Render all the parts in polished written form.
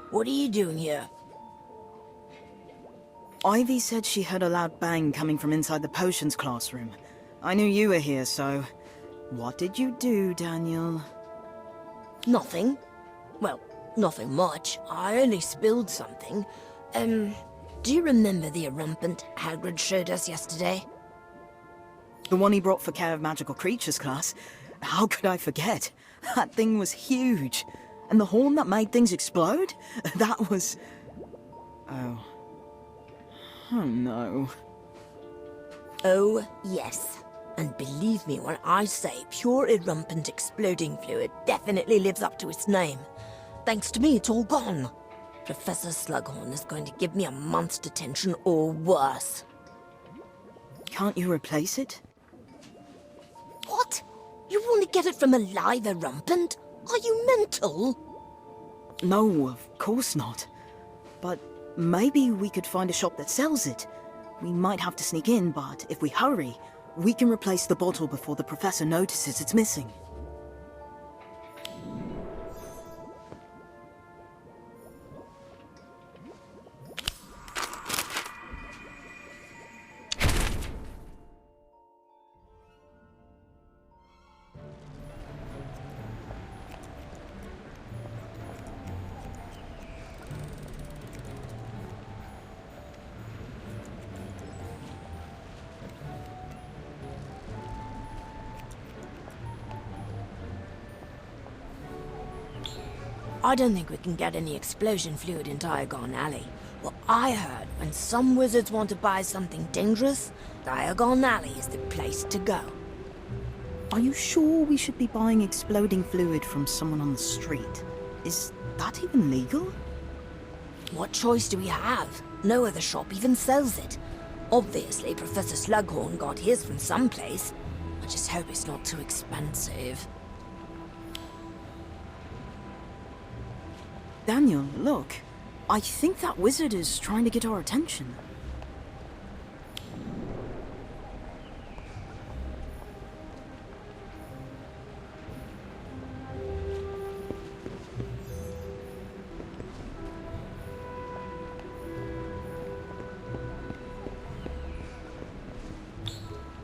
What are you doing here? Ivy said she heard a loud bang coming from inside the potions classroom. I knew you were here, so... What did you do, Daniel? Nothing. Well, nothing much. I only spilled something. Do you remember the erumpent Hagrid showed us yesterday? The one he brought for Care of Magical Creatures class? How could I forget? That thing was huge. And the horn that made things explode? That was... Oh. Oh no. Oh, yes. And believe me when I say pure erumpent exploding fluid definitely lives up to its name. Thanks to me, it's all gone. Professor Slughorn is going to give me a month's detention or worse. Can't you replace it? What? You want to get it from a live erumpent? Are you mental? No, of course not. But maybe we could find a shop that sells it. We might have to sneak in, but if we hurry, we can replace the bottle before the professor notices it's missing. I don't think we can get any explosion fluid in Diagon Alley. What I heard, when some wizards want to buy something dangerous, Diagon Alley is the place to go. Are you sure we should be buying exploding fluid from someone on the street? Is that even legal? What choice do we have? No other shop even sells it. Obviously, Professor Slughorn got his from someplace. I just hope it's not too expensive. Daniel, look. I think that wizard is trying to get our attention.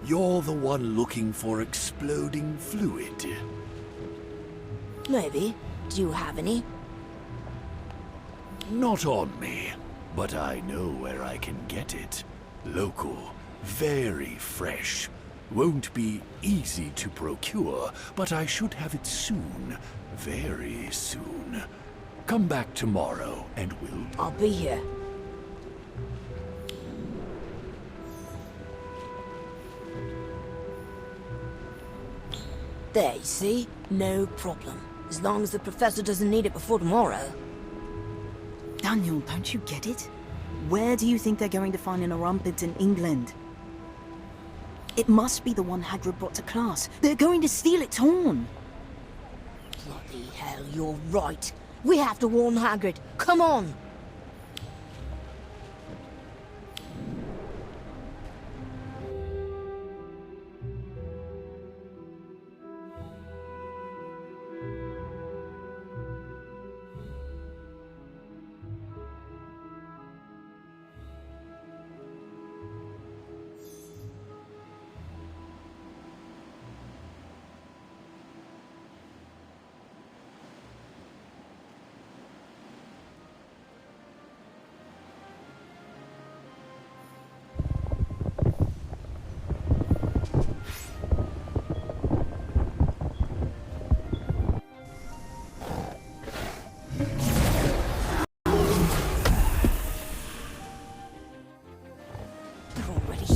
You're the one looking for exploding fluid. Maybe. Do you have any? Not on me, but I know where I can get it. Local, very fresh. Won't be easy to procure, but I should have it soon. Very soon. Come back tomorrow and we'll... I'll be here. There, you see? No problem. As long as the professor doesn't need it before tomorrow. Daniel, don't you get it? Where do you think they're going to find an erumpent in England? It must be the one Hagrid brought to class. They're going to steal its horn. Bloody hell, you're right. We have to warn Hagrid. Come on!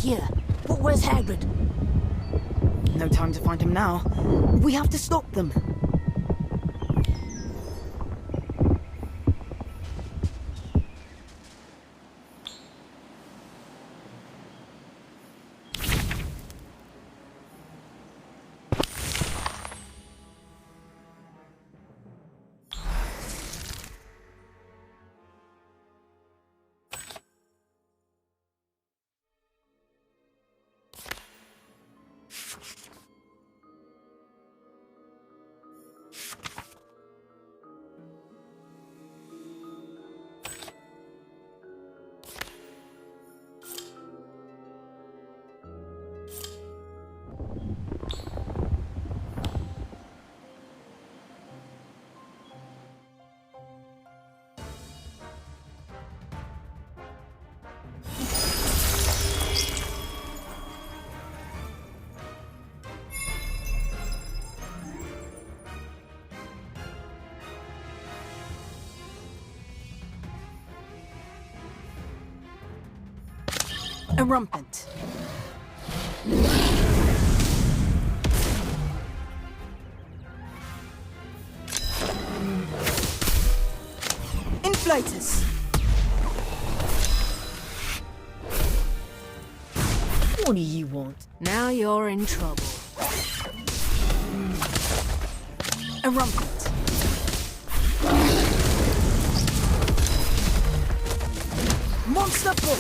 Here. But where's Hagrid? No time to find him now. We have to stop them. Erumpent. Inflatus. What do you want? Now you're in trouble. Erumpent. Monster Book.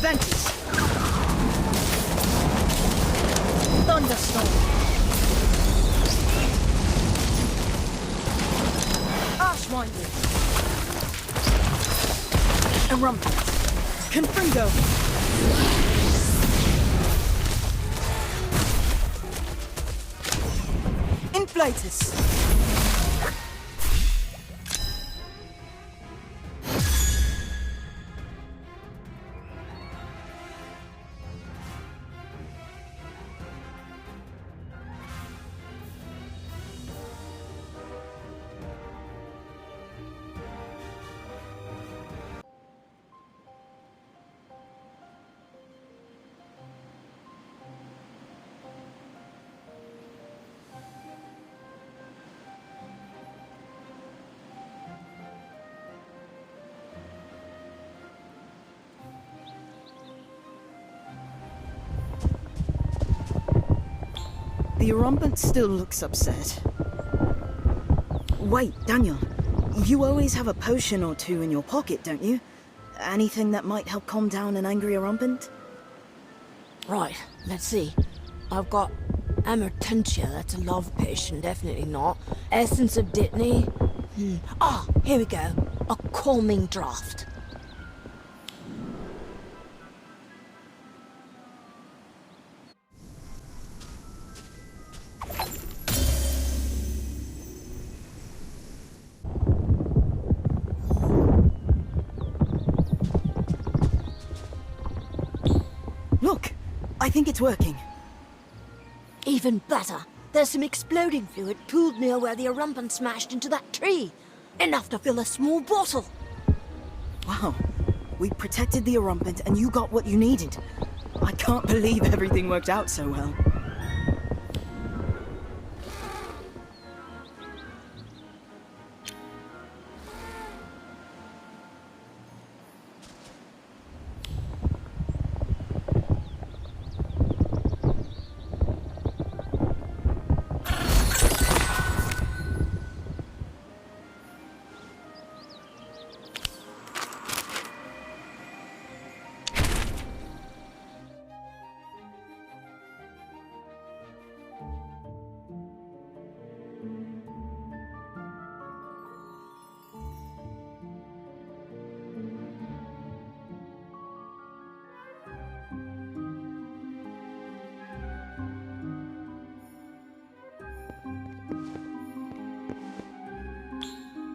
Ventus. Thunderstorm. Ashwinder. Erumpent. Confringo. Inflatus. The Erumpent still looks upset. Wait, Daniel. You always have a potion or two in your pocket, don't you? Anything that might help calm down an angry Erumpent? Right, let's see. I've got Amertentia, that's a love potion, definitely not. Essence of Dittany. Ah, here we go. A calming draught. Look! I think it's working. Even better. There's some exploding fluid pooled near where the Erumpent smashed into that tree. Enough to fill a small bottle. Wow. We protected the Erumpent and you got what you needed. I can't believe everything worked out so well.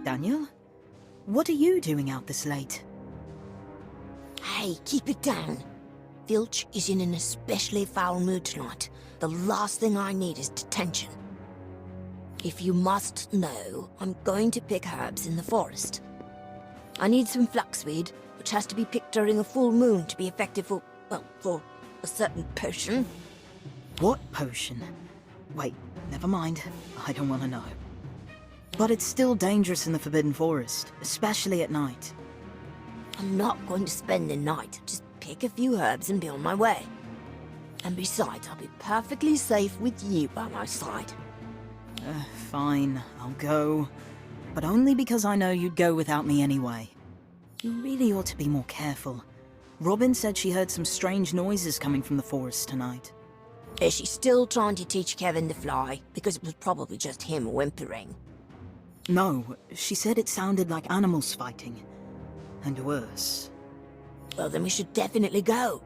Daniel? What are you doing out this late? Hey, keep it down. Filch is in an especially foul mood tonight. The last thing I need is detention. If you must know, I'm going to pick herbs in the forest. I need some flaxweed, which has to be picked during a full moon to be effective for, well, for a certain potion. What potion? Wait, never mind. I don't want to know. But it's still dangerous in the Forbidden Forest, especially at night. I'm not going to spend the night. Just pick a few herbs and be on my way. And besides, I'll be perfectly safe with you by my side. Fine, I'll go. But only because I know you'd go without me anyway. You really ought to be more careful. Robin said she heard some strange noises coming from the forest tonight. Is she still trying to teach Kevin to fly? Because it was probably just him whimpering. No, she said it sounded like animals fighting. And worse. Well, then we should definitely go.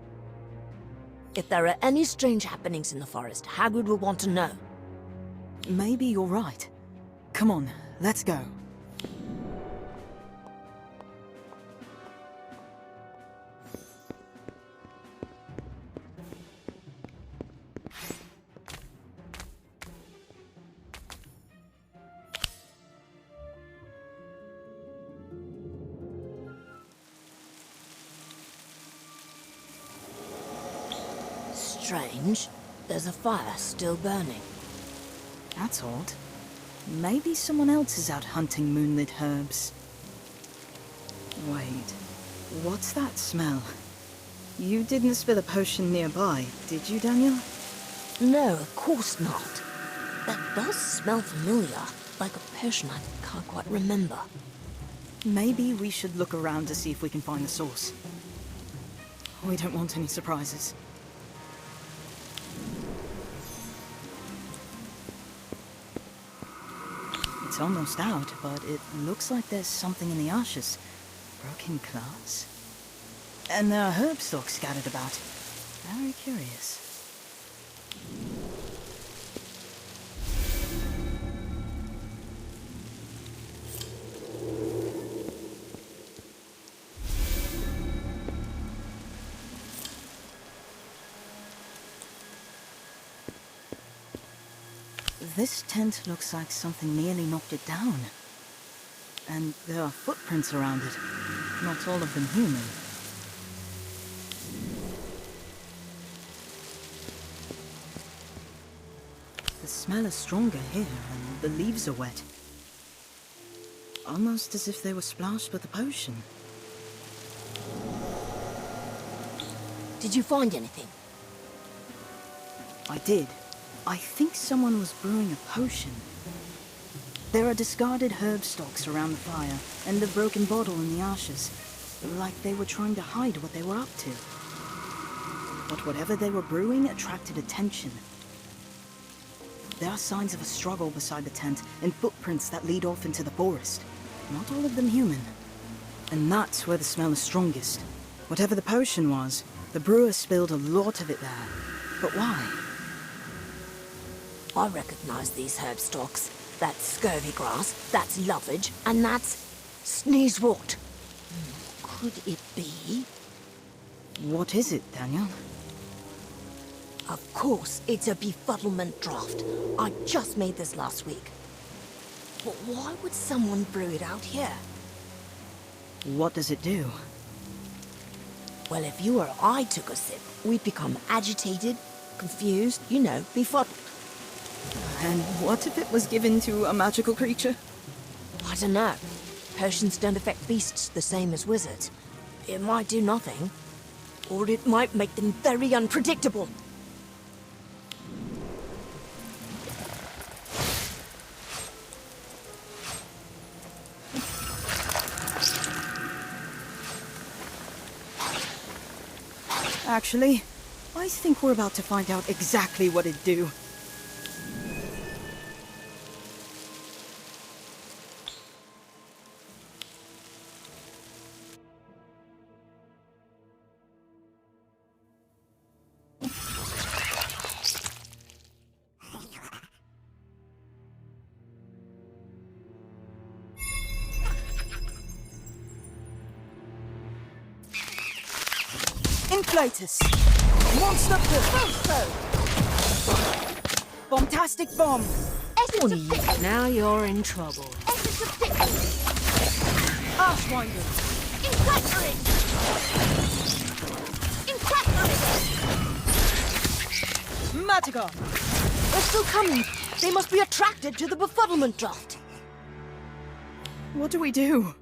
If there are any strange happenings in the forest, Hagrid will want to know. Maybe you're right. Come on, let's go. strange. There's a fire still burning. That's odd. Maybe someone else is out hunting moonlit herbs. Wait, what's that smell? You didn't spill a potion nearby, did you, Daniel? No, of course not. That does smell familiar, like a potion I can't quite remember. Maybe we should look around to see if we can find the source. We don't want any surprises. It's almost out, but it looks like there's something in the ashes. Broken glass? And there are herb stalks scattered about. Very curious. This tent looks like something nearly knocked it down. And there are footprints around it. Not all of them human. The smell is stronger here, and the leaves are wet. Almost as if they were splashed with a potion. Did you find anything? I did. I think someone was brewing a potion. There are discarded herb stalks around the fire, and a broken bottle in the ashes. Like they were trying to hide what they were up to. But whatever they were brewing attracted attention. There are signs of a struggle beside the tent, and footprints that lead off into the forest. Not all of them human. And that's where the smell is strongest. Whatever the potion was, the brewer spilled a lot of it there. But why? I recognize these herb stalks. That's scurvy grass, that's lovage, and that's sneezewort. Could it be? What is it, Daniel? Of course, it's a befuddlement draft. I just made this last week. But why would someone brew it out here? What does it do? Well, if you or I took a sip, we'd become agitated, confused, you know, befuddled. And what if it was given to a magical creature? I don't know. Potions don't affect beasts the same as wizards. It might do nothing. Or it might make them very unpredictable. Actually, I think we're about to find out exactly what it'd do. Inflatus! Monster Pull! Bombastic Bomb! Now you're in trouble. Archwinder! Matagon! They're still coming. They must be attracted to the befuddlement draft. What do we do?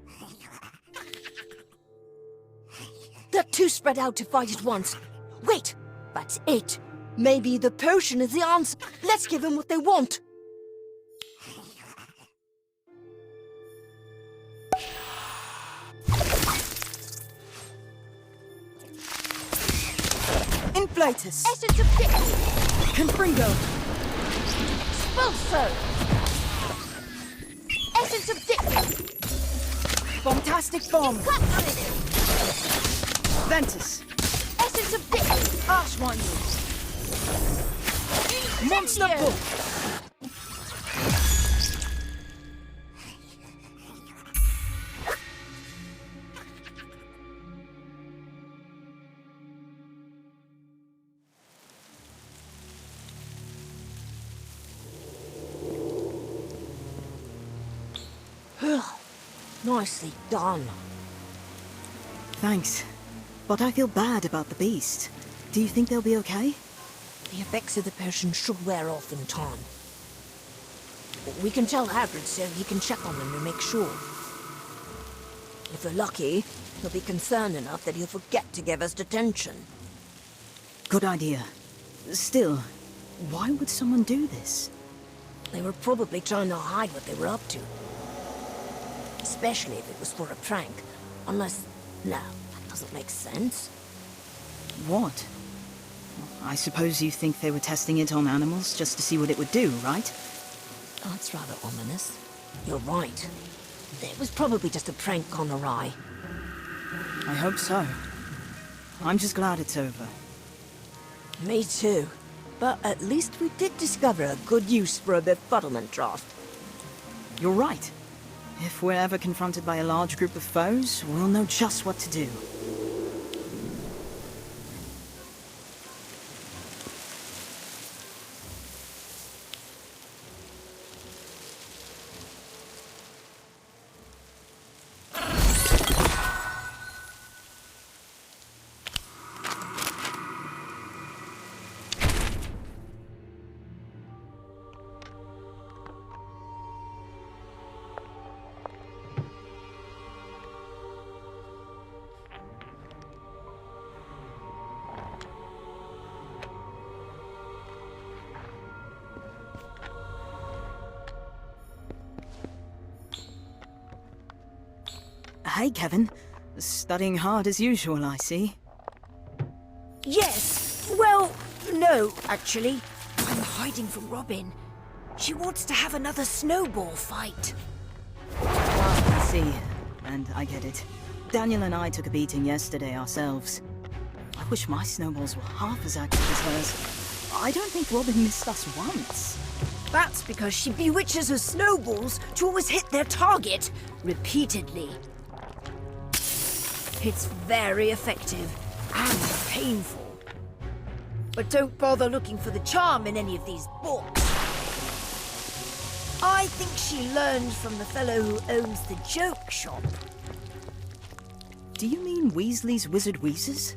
They're too spread out to fight at once. Wait, that's it. Maybe the potion is the answer. Let's give them what they want. Inflatus! Essence of Dick. Confringo! Expulso. Essence of Dick. Bombastic Bomb! Ventus! Essence of Dick. Archwinder! Monster Pull! Nicely done. Thanks. But I feel bad about the beast. Do you think they'll be okay? The effects of the potion should wear off in time. We can tell Hagrid so he can check on them to make sure. If we're lucky, he'll be concerned enough that he'll forget to give us detention. Good idea. Still, why would someone do this? They were probably trying to hide what they were up to. Especially if it was for a prank. Unless... no, that doesn't make sense. What? I suppose you think they were testing it on animals just to see what it would do, right? That's rather ominous. You're right. It was probably just a prank gone awry. I hope so. I'm just glad it's over. Me too. But at least we did discover a good use for a befuddlement draft. You're right. If we're ever confronted by a large group of foes, we'll know just what to do. Hey, Kevin. Studying hard as usual, I see. Yes. Well, no, actually. I'm hiding from Robin. She wants to have another snowball fight. I see. And I get it. Daniel and I took a beating yesterday ourselves. I wish my snowballs were half as active as hers. I don't think Robin missed us once. That's because she bewitches her snowballs to always hit their target repeatedly. It's very effective and painful. But don't bother looking for the charm in any of these books. I think she learned from the fellow who owns the joke shop. Do you mean Weasley's Wizard Wheezes?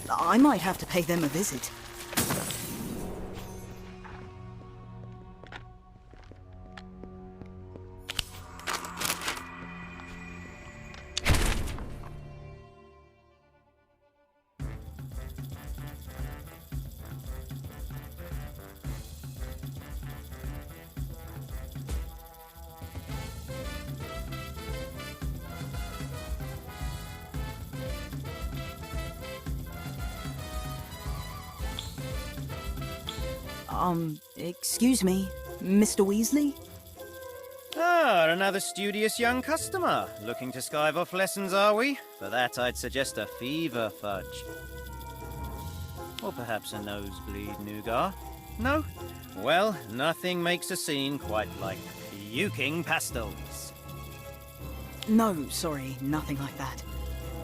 I might have to pay them a visit. Excuse me, Mr. Weasley? Ah, another studious young customer. Looking to skive off lessons, are we? For that, I'd suggest a fever fudge. Or perhaps a nosebleed nougat. No? Well, nothing makes a scene quite like puking pastels. No, sorry, nothing like that.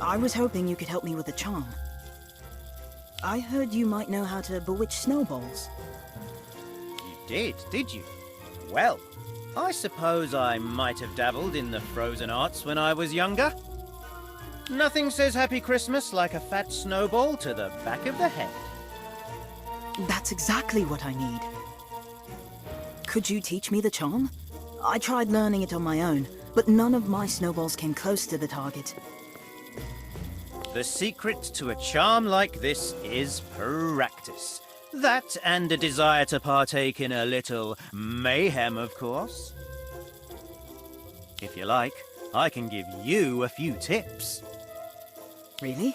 I was hoping you could help me with a charm. I heard you might know how to bewitch snowballs. Did you? Well, I suppose I might have dabbled in the frozen arts when I was younger. Nothing says Happy Christmas like a fat snowball to the back of the head. That's exactly what I need. Could you teach me the charm? I tried learning it on my own, but none of my snowballs came close to the target. The secret to a charm like this is practice. That and a desire to partake in a little mayhem, of course. If you like, I can give you a few tips. Really?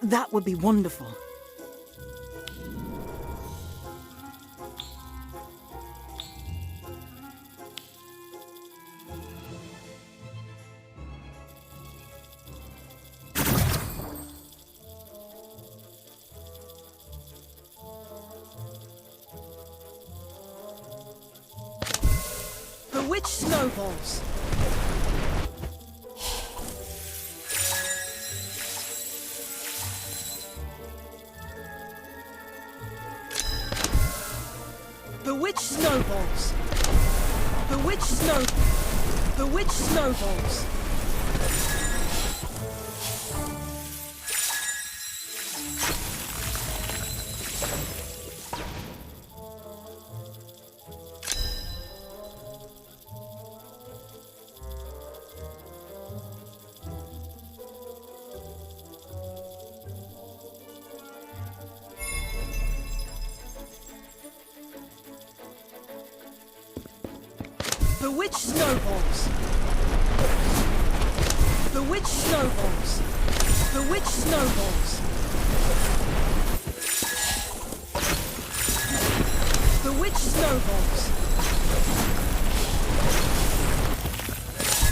That would be wonderful. Bewitch snowballs. Bewitch snowballs. Bewitch snowballs. Bewitched snowballs. Bewitched snowballs. Bewitched snowballs. Bewitched snowballs.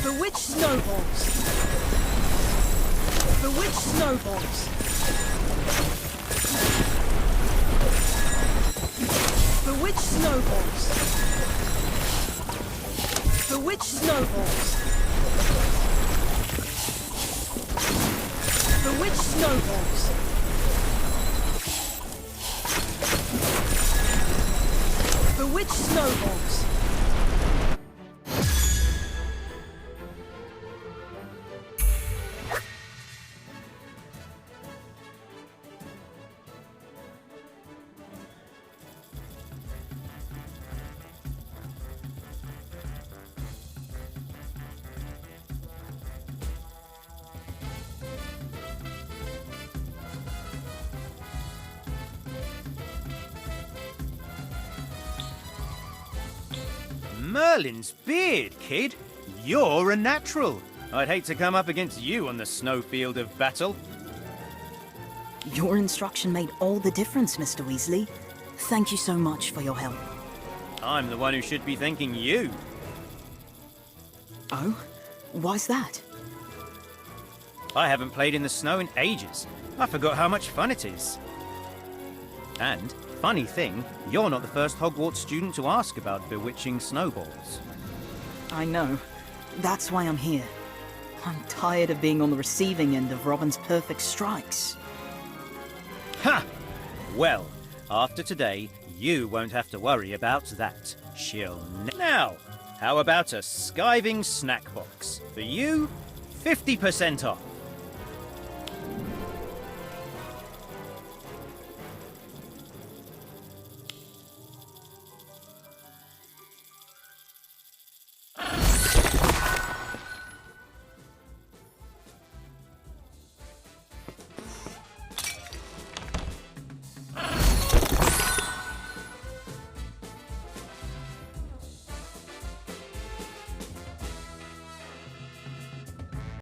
Bewitched snowballs. Bewitched snowballs. Bewitched snowballs. Bewitched snowballs. Bewitched snowballs. Bewitched snowballs. Merlin's beard, kid. You're a natural. I'd hate to come up against you on the snowfield of battle. Your instruction made all the difference, Mr. Weasley. Thank you so much for your help. I'm the one who should be thanking you. Oh? Why's that? I haven't played in the snow in ages. I forgot how much fun it is. And, funny thing, you're not the first Hogwarts student to ask about bewitching snowballs. I know. That's why I'm here. I'm tired of being on the receiving end of Robin's perfect strikes. Ha! Well, after today, you won't have to worry about that. Now, how about a skiving snack box? For you, 50% off.